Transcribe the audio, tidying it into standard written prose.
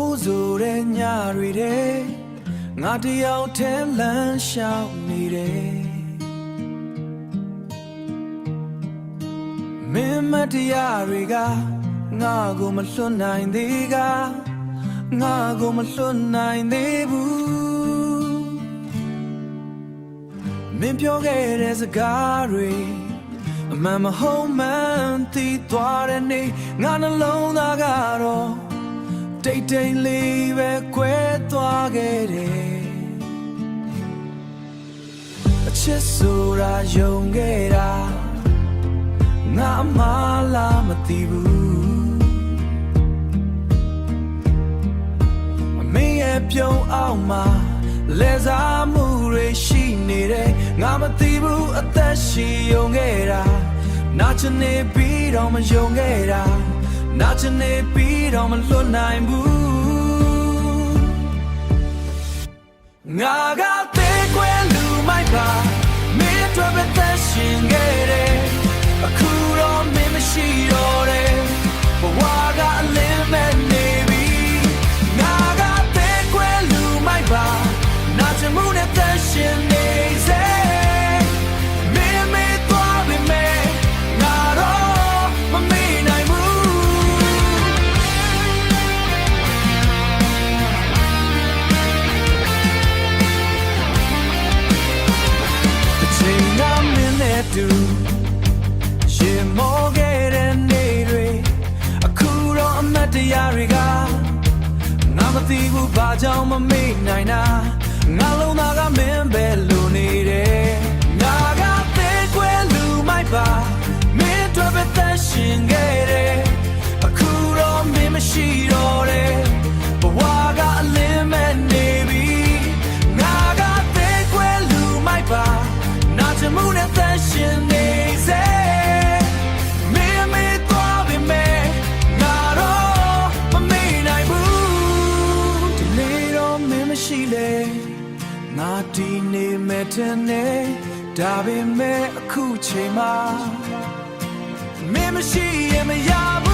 မိုးဆိုတဲ့ညတွေတဲ့ငါတယောက်ထဲလမ်းလျှောက်နေတယ်မင်းမတရားတွေကငါကိုမလွတ်နိုင်သေးကငါကိုမလွတ်နိုင်သေးဘူးမင်းပြောခဲ့တဲ့စကားတွေအမှန်မဟုတ်မှန်သိသွားတဲ့နေ့ငါနှလုံးသားကတော့တိတ်တိတ်လေးပဲကွဲသွားခဲ့တယ်အချစ်ဆိုတာယုံခဲ့တာငါမှလားမသိဘူးအမေရဲ့ပြုံးအောင်မှာလဲစားမှုတွေရှိနေတယ်ငါမသိဘူးအသက်ရှိယုံခဲ့တာနာချင်နေပြီးတော့မယုံခဲ့တာနာချင်နေပြီးတော့မလွတ်နိုင်ဘူးငါကသေးကွယ်လူမိုက်ပါမင်းအတွက်ပဲသက်ရှင်ခဲ့တယ်အခုတော့မင်းမရှိတော့တယ်ဘဝကအလင်းမဲ့နေပြီငါကသေးကွယ်လူမိုက်ပါနာချင်မှုနဲ့သက်ရှင်နေစေမင်းမေးသွားပြီမဲ့ငါတော့မမေ့နိုင်ဘူးအချိန်ကမင်းနဲ့တူရင်မောခဲ့တဲ့နေ့တွေအခုတော့အမတ်တရားတွေကငါမသိဘူးဘာကြောင့်မမေ့နိုင်တာငါလုံးသားကမင်းပဲလိုနေတယ်ငါကသေးကွယ်လူမိုက်ပါမင်းတို့ပဲသက်ရှင်ခဲ့တယ်အခုတော့မင်းမရှိတော့တယ်ဘဝကအလင်းမဲ့နေပြီငါကသေးကွယ်လူမိုက်ပါနာချင်မှုနဲ့သက်ရှင်နေစေမင်းမေးသွားပြီမဲ့ငါတော့မမေ့နိုင်ဘူးဒီနေ့တော့မင်းမရှိလေငါဒီနေမဲ့တဲ့နေ့ဒါပေမဲ့အခုချိန်မှာမင်းမရှိရင်မရဘူး